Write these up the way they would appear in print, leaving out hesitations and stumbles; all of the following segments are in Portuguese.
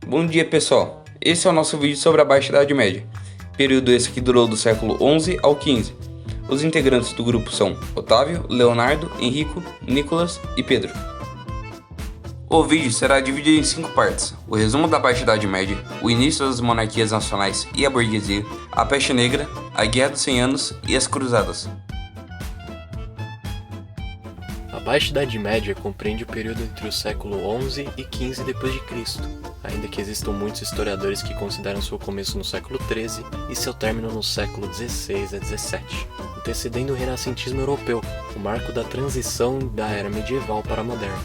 Bom dia, pessoal. Esse é o nosso vídeo sobre a Baixa Idade Média, período esse que durou do século XI ao XV. Os integrantes do grupo são Otávio, Leonardo, Henrico, Nicolas e Pedro. O vídeo será dividido em 5 partes: o resumo da Baixa Idade Média, o início das monarquias nacionais e a burguesia, a Peste Negra, a Guerra dos 100 Anos e as Cruzadas. A Baixa Idade Média compreende o período entre o século XI e XV d.C., ainda que existam muitos historiadores que consideram seu começo no século XIII e seu término no século XVI a XVII, antecedendo o renascentismo europeu, o marco da transição da era medieval para a moderna.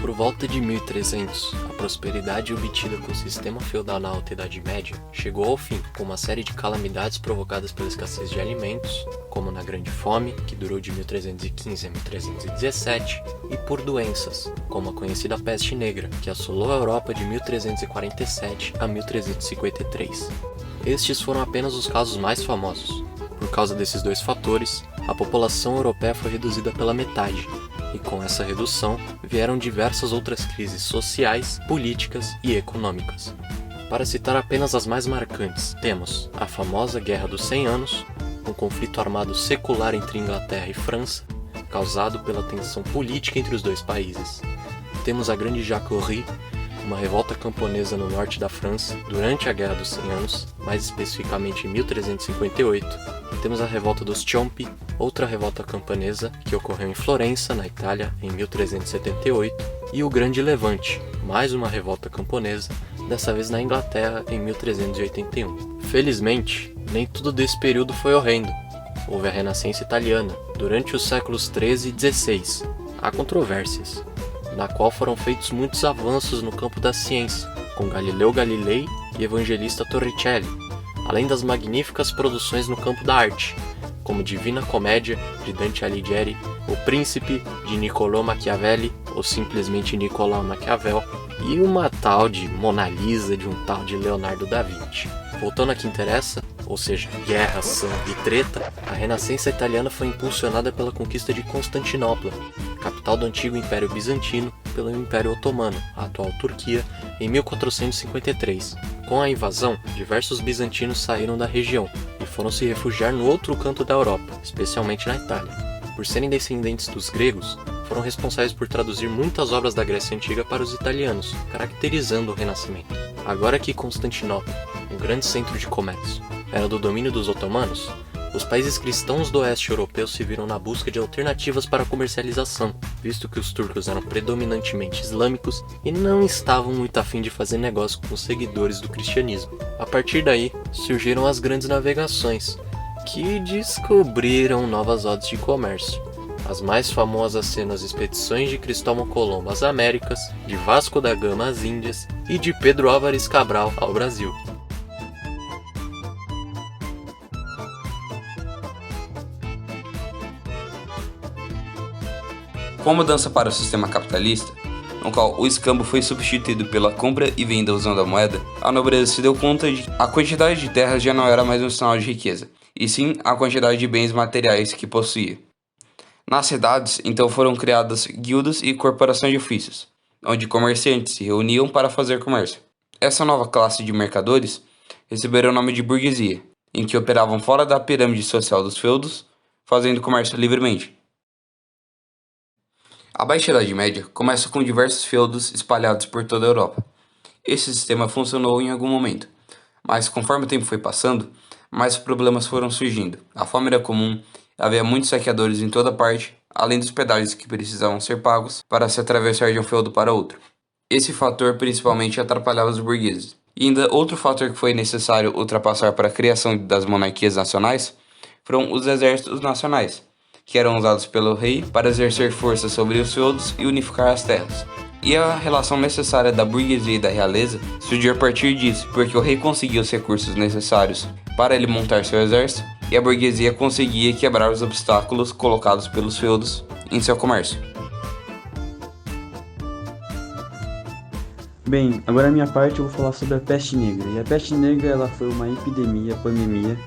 Por volta de 1300, a prosperidade obtida com o sistema feudal na Alta Idade Média chegou ao fim, com uma série de calamidades provocadas pela escassez de alimentos, como na Grande Fome, que durou de 1315 a 1317, e por doenças, como a conhecida Peste Negra, que assolou a Europa de 1347 a 1353. Estes foram apenas os casos mais famosos. Por causa desses dois fatores, a população europeia foi reduzida pela metade, e com essa redução vieram diversas outras crises sociais, políticas e econômicas. Para citar apenas as mais marcantes, temos a famosa Guerra dos 100 Anos, um conflito armado secular entre Inglaterra e França, causado pela tensão política entre os dois países. Temos a Grande Jacquerie, uma revolta camponesa no norte da França durante a Guerra dos 100 Anos, mais especificamente em 1358. Temos a Revolta dos Ciompi, outra revolta camponesa que ocorreu em Florença, na Itália, em 1378, e o Grande Levante, mais uma revolta camponesa, dessa vez na Inglaterra, em 1381. Felizmente, nem tudo desse período foi horrendo. Houve a Renascença Italiana, durante os séculos XIII e XVI. Há controvérsias, na qual foram feitos muitos avanços no campo da ciência, com Galileu Galilei e Evangelista Torricelli, além das magníficas produções no campo da arte, como Divina Comédia, de Dante Alighieri, O Príncipe, de Niccolò Machiavelli, ou simplesmente Nicolau Maquiavel, e uma tal de Mona Lisa de um tal de Leonardo da Vinci. Voltando a que interessa, ou seja, guerra, sangue e treta, a Renascença italiana foi impulsionada pela conquista de Constantinopla, capital do antigo Império Bizantino, pelo Império Otomano, a atual Turquia, em 1453. Com a invasão, diversos bizantinos saíram da região e foram se refugiar no outro canto da Europa, especialmente na Itália. Por serem descendentes dos gregos, foram responsáveis por traduzir muitas obras da Grécia Antiga para os italianos, caracterizando o Renascimento. Agora que Constantinopla, um grande centro de comércio, era do domínio dos otomanos, os países cristãos do oeste europeu se viram na busca de alternativas para a comercialização, visto que os turcos eram predominantemente islâmicos e não estavam muito afim de fazer negócio com os seguidores do cristianismo. A partir daí, surgiram as grandes navegações, que descobriram novas rotas de comércio. As mais famosas sendo as expedições de Cristóvão Colombo às Américas, de Vasco da Gama às Índias e de Pedro Álvares Cabral ao Brasil. Com a mudança para o sistema capitalista, no qual o escambo foi substituído pela compra e venda usando a moeda, a nobreza se deu conta de que a quantidade de terras já não era mais um sinal de riqueza, e sim a quantidade de bens materiais que possuía. Nas cidades, então foram criadas guildas e corporações de ofícios, onde comerciantes se reuniam para fazer comércio. Essa nova classe de mercadores receberam o nome de burguesia, em que operavam fora da pirâmide social dos feudos, fazendo comércio livremente. A Baixa Idade Média começa com diversos feudos espalhados por toda a Europa. Esse sistema funcionou em algum momento, mas conforme o tempo foi passando, mais problemas foram surgindo. A fome era comum, havia muitos saqueadores em toda parte, além dos pedágios que precisavam ser pagos para se atravessar de um feudo para outro. Esse fator principalmente atrapalhava os burgueses. E ainda outro fator que foi necessário ultrapassar para a criação das monarquias nacionais foram os exércitos nacionais, que eram usados pelo rei para exercer força sobre os feudos e unificar as terras. E a relação necessária da burguesia e da realeza surgiu a partir disso, porque o rei conseguia os recursos necessários para ele montar seu exército, e a burguesia conseguia quebrar os obstáculos colocados pelos feudos em seu comércio. Bem, agora a minha parte eu vou falar sobre a Peste Negra. E a Peste Negra ela foi uma pandemia,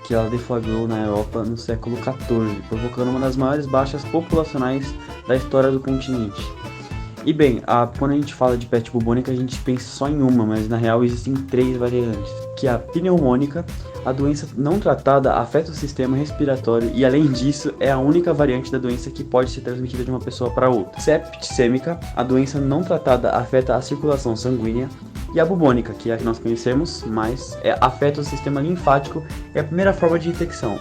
que ela deflagrou na Europa no século XIV, provocando uma das maiores baixas populacionais da história do continente. E bem, quando a gente fala de peste bubônica, a gente pensa só em uma, mas na real existem 3 variantes, que é a pneumônica. A doença não tratada afeta o sistema respiratório e, além disso, é a única variante da doença que pode ser transmitida de uma pessoa para outra. Septicêmica, a doença não tratada afeta a circulação sanguínea. E a bubônica, que é a que nós conhecemos, mas afeta o sistema linfático, é a primeira forma de infecção.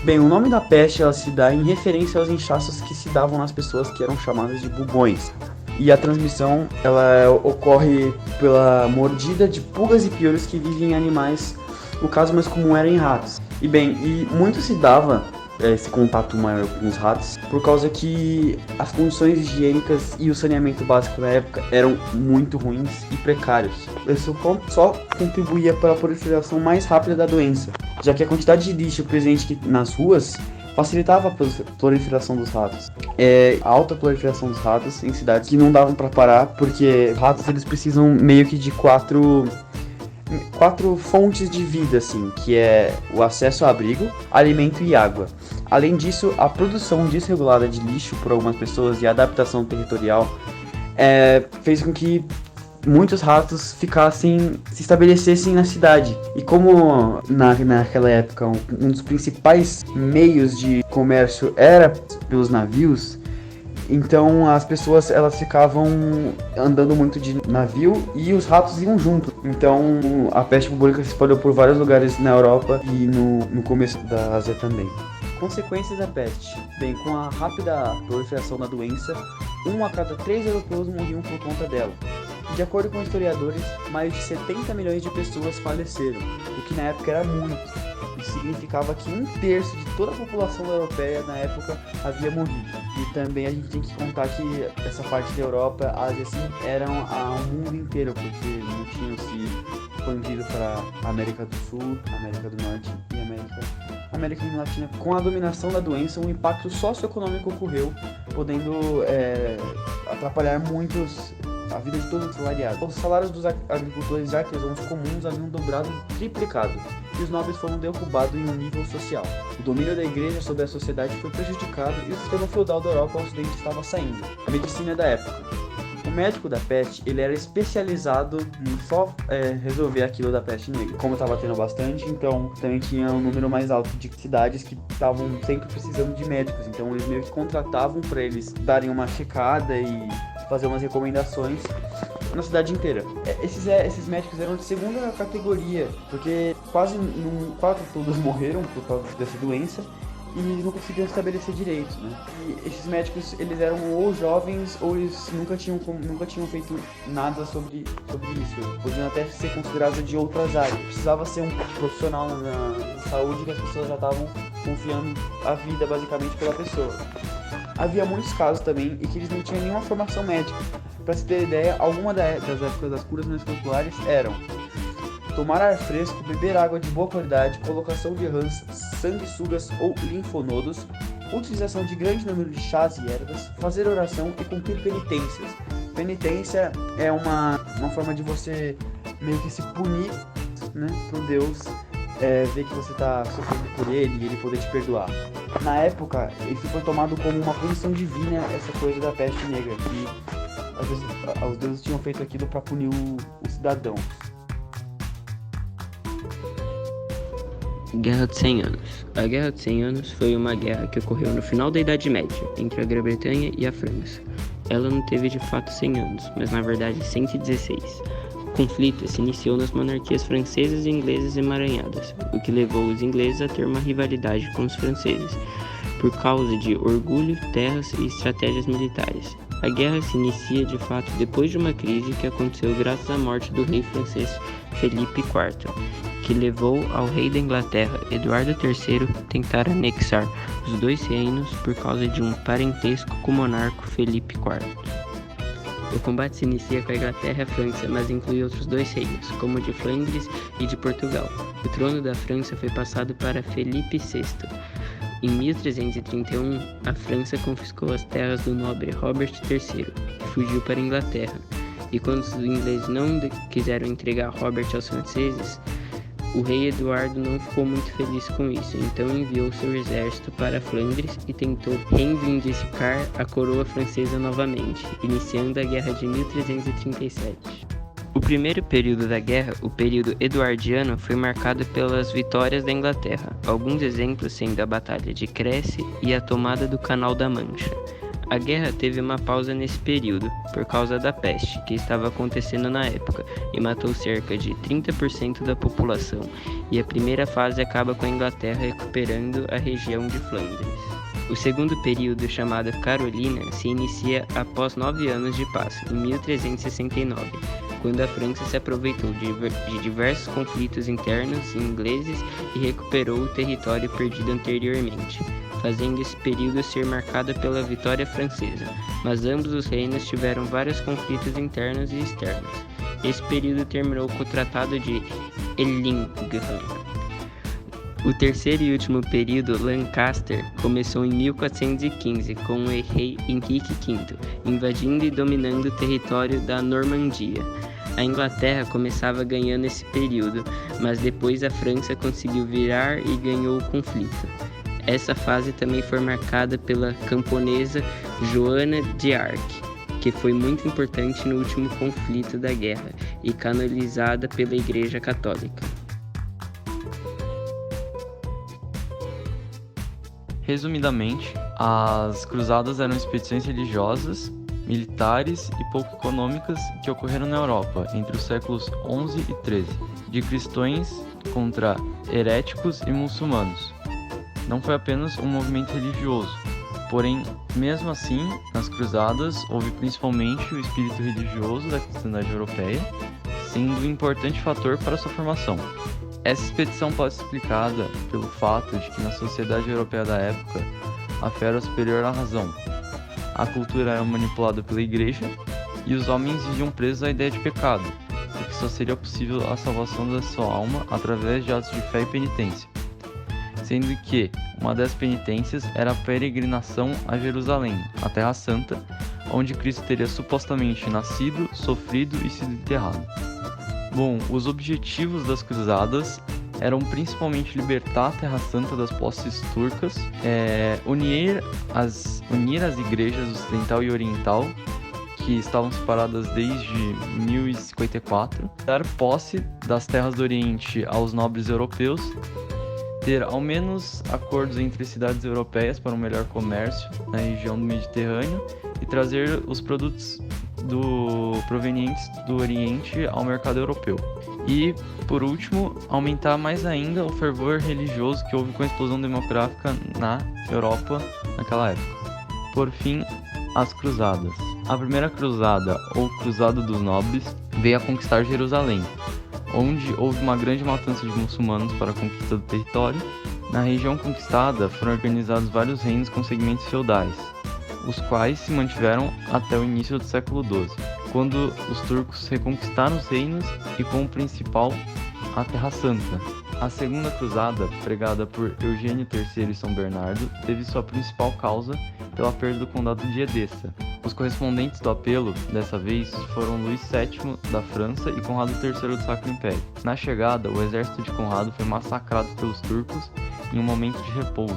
Bem, o nome da peste ela se dá em referência aos inchaços que se davam nas pessoas que eram chamadas de bubões. E a transmissão ela ocorre pela mordida de pulgas e piolhos que vivem em animais. O caso mais comum era em ratos. E bem, muito se dava esse contato maior com os ratos por causa que as condições higiênicas e o saneamento básico na época eram muito ruins e precários. Isso só contribuía para a proliferação mais rápida da doença, já que a quantidade de lixo presente nas ruas facilitava a proliferação dos ratos. A alta proliferação dos ratos em cidades que não davam para parar, porque ratos eles precisam meio que de quatro fontes de vida, assim, que é o acesso a abrigo, alimento e água. Além disso, a produção desregulada de lixo por algumas pessoas e a adaptação territorial fez com que muitos ratos se estabelecessem na cidade. E como naquela época um dos principais meios de comércio era pelos navios, então as pessoas elas ficavam andando muito de navio e os ratos iam junto. Então a peste bubônica se espalhou por vários lugares na Europa e no começo da Ásia também. Consequências da peste. Bem, com a rápida proliferação da doença, 1 a cada 3 europeus morriam por conta dela. De acordo com historiadores, mais de 70 milhões de pessoas faleceram, o que na época era muito. Isso significava que 1/3 de toda a população europeia na época havia morrido. E também a gente tem que contar que essa parte da Europa, Ásia, assim, era o mundo inteiro, porque não tinham se expandido para a América do Sul, América do Norte e América Latina. Com a dominação da doença, um impacto socioeconômico ocorreu, podendo atrapalhar a vida de todos os salariados. Os salários dos agricultores e artesãos comuns haviam dobrado e triplicado, e os nobres foram derrubados em um nível social. O domínio da igreja sobre a sociedade foi prejudicado e o sistema feudal da Europa ao ocidente estava saindo. A medicina da época. O médico da peste, ele era especializado em só resolver aquilo da peste negra. Como estava tendo bastante, então também tinha um número mais alto de cidades que estavam sempre precisando de médicos. Então eles meio que contratavam para eles darem uma checada e fazer umas recomendações na cidade inteira. Esses médicos eram de segunda categoria, porque quase todos morreram por causa dessa doença e não conseguiam estabelecer direito, né? E esses médicos, eles eram ou jovens ou eles nunca tinham feito nada sobre isso. Podiam até ser considerados de outras áreas. Precisava ser um profissional na saúde que as pessoas já estavam confiando a vida basicamente pela pessoa. Havia muitos casos também e que eles não tinham nenhuma formação médica. Para se ter ideia, algumas das épocas das curas mais populares eram tomar ar fresco, beber água de boa qualidade, colocação de rãs, sanguessugas ou linfonodos, utilização de grande número de chás e ervas, fazer oração e cumprir penitências. Penitência é uma forma de você meio que se punir, né, pro Deus ver que você está sofrendo por ele e ele poder te perdoar. Na época, isso foi tomado como uma punição divina, essa coisa da peste negra, que às vezes os deuses tinham feito aquilo para punir o cidadão. Guerra de 100 Anos. A Guerra de 100 Anos foi uma guerra que ocorreu no final da Idade Média, entre a Grã-Bretanha e a França. Ela não teve de fato 100 anos, mas na verdade 116. O conflito se iniciou nas monarquias francesas e inglesas emaranhadas, o que levou os ingleses a ter uma rivalidade com os franceses, por causa de orgulho, terras e estratégias militares. A guerra se inicia de fato depois de uma crise que aconteceu graças à morte do rei francês Felipe IV, que levou ao rei da Inglaterra, Eduardo III, tentar anexar os dois reinos por causa de um parentesco com o monarca Felipe IV. O combate se inicia com a Inglaterra e a França, mas inclui outros dois reinos, como o de Flandres e de Portugal. O trono da França foi passado para Felipe VI. Em 1331, a França confiscou as terras do nobre Robert III, que fugiu para a Inglaterra. E quando os ingleses não quiseram entregar Robert aos franceses, O rei Eduardo não ficou muito feliz com isso, então enviou seu exército para Flandres e tentou reivindicar a coroa francesa novamente, iniciando a Guerra de 1337. O primeiro período da guerra, o período eduardiano, foi marcado pelas vitórias da Inglaterra, alguns exemplos sendo a Batalha de Crécy e a tomada do Canal da Mancha. A guerra teve uma pausa nesse período, por causa da peste, que estava acontecendo na época, e matou cerca de 30% da população, e a primeira fase acaba com a Inglaterra recuperando a região de Flandres. O segundo período, chamado Carolina, se inicia após 9 anos de paz, em 1369, quando a França se aproveitou de diversos conflitos internos ingleses e recuperou o território perdido anteriormente, fazendo esse período ser marcado pela vitória francesa, mas ambos os reinos tiveram vários conflitos internos e externos. Esse período terminou com o Tratado de Ellingham. O terceiro e último período, Lancaster, começou em 1415 com o rei Henrique V, invadindo e dominando o território da Normandia. A Inglaterra começava ganhando esse período, mas depois a França conseguiu virar e ganhou o conflito. Essa fase também foi marcada pela camponesa Joana de Arc, que foi muito importante no último conflito da guerra e canonizada pela Igreja Católica. Resumidamente, as cruzadas eram expedições religiosas, militares e pouco econômicas que ocorreram na Europa entre os séculos XI e XIII, de cristãos contra heréticos e muçulmanos. Não foi apenas um movimento religioso, porém, mesmo assim, nas cruzadas houve principalmente o espírito religioso da cristandade europeia, sendo um importante fator para sua formação. Essa expedição pode ser explicada pelo fato de que na sociedade europeia da época, a fé era superior à razão. A cultura era manipulada pela igreja e os homens viviam presos à ideia de pecado, e que só seria possível a salvação da sua alma através de atos de fé e penitência. Sendo que uma das penitências era a peregrinação a Jerusalém, a Terra Santa, onde Cristo teria supostamente nascido, sofrido e sido enterrado. Bom, os objetivos das cruzadas eram principalmente libertar a Terra Santa das posses turcas, unir as igrejas ocidental e oriental, que estavam separadas desde 1054, dar posse das terras do Oriente aos nobres europeus, ter ao menos acordos entre cidades europeias para um melhor comércio na região do Mediterrâneo e trazer os produtos provenientes do Oriente ao mercado europeu. E, por último, aumentar mais ainda o fervor religioso que houve com a explosão demográfica na Europa naquela época. Por fim, as cruzadas. A primeira cruzada, ou Cruzada dos Nobres, veio a conquistar Jerusalém, onde houve uma grande matança de muçulmanos para a conquista do território. Na região conquistada foram organizados vários reinos com segmentos feudais, os quais se mantiveram até o início do século XII, quando os turcos reconquistaram os reinos e como principal a Terra Santa. A segunda cruzada, pregada por Eugênio III e São Bernardo, teve sua principal causa pela perda do condado de Edessa. Os correspondentes do apelo, dessa vez, foram Luís VII da França e Conrado III do Sacro Império. Na chegada, o exército de Conrado foi massacrado pelos turcos em um momento de repouso.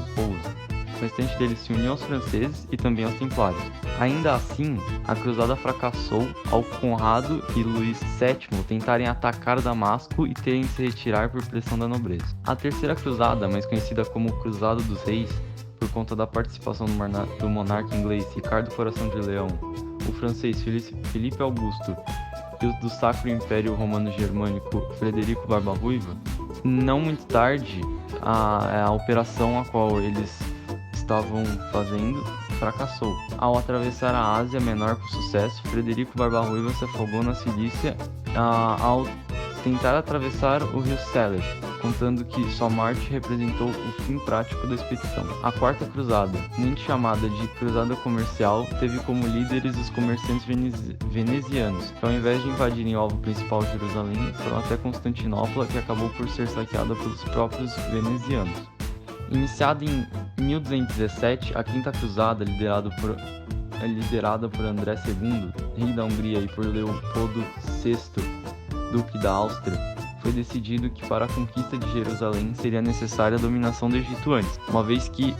O restante deles se uniu aos franceses e também aos templários. Ainda assim, a cruzada fracassou ao Conrado e Luís VII tentarem atacar Damasco e terem de se retirar por pressão da nobreza. A terceira cruzada, mais conhecida como Cruzada dos Reis, por conta da participação do monarca inglês Ricardo Coração de Leão, o francês Filipe Augusto e o do Sacro Império Romano Germânico Frederico Barba-Ruiva, não muito tarde, a operação a qual eles estavam fazendo fracassou. Ao atravessar a Ásia Menor com sucesso, Frederico Barba-Ruiva se afogou na Cilícia ao tentar atravessar o rio Seller, contando que sua morte representou o fim prático da expedição. A quarta cruzada, muito chamada de Cruzada Comercial, teve como líderes os comerciantes venezianos, que ao invés de invadirem o alvo principal Jerusalém, foram até Constantinopla, que acabou por ser saqueada pelos próprios venezianos. Iniciada em 1217, a Quinta Cruzada, liderada por André II, rei da Hungria, e por Leopoldo VI, duque da Áustria, foi decidido que para a conquista de Jerusalém seria necessária a dominação do Egito antes, uma vez que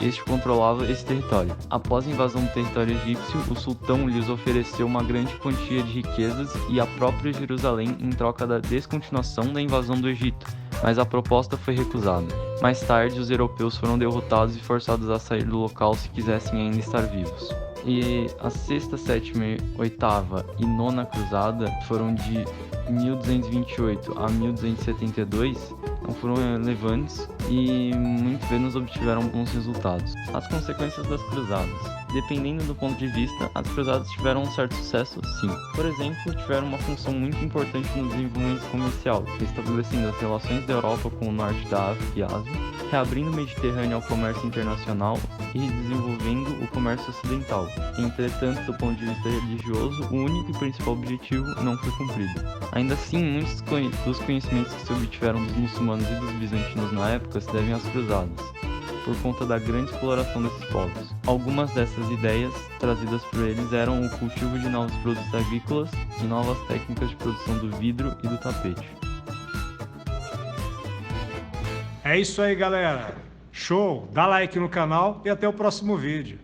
este controlava esse território. Após a invasão do território egípcio, o sultão lhes ofereceu uma grande quantia de riquezas e a própria Jerusalém em troca da descontinuação da invasão do Egito, mas a proposta foi recusada. Mais tarde, os europeus foram derrotados e forçados a sair do local se quisessem ainda estar vivos. E a sexta, sétima, oitava e nona cruzada foram de 1228 a 1272, não foram relevantes e muito menos obtiveram bons resultados. As consequências das cruzadas. Dependendo do ponto de vista, as cruzadas tiveram um certo sucesso, sim. Por exemplo, tiveram uma função muito importante no desenvolvimento comercial, estabelecendo as relações da Europa com o norte da África e Ásia, reabrindo o Mediterrâneo ao comércio internacional e desenvolvendo o comércio ocidental. Entretanto, do ponto de vista religioso, o único e principal objetivo não foi cumprido. Ainda assim, muitos dos conhecimentos que se obtiveram dos muçulmanos e dos bizantinos na época se devem às cruzadas, por conta da grande exploração desses povos. Algumas dessas ideias trazidas por eles eram o cultivo de novos produtos agrícolas e novas técnicas de produção do vidro e do tapete. É isso aí, galera. Show! Dá like no canal e até o próximo vídeo.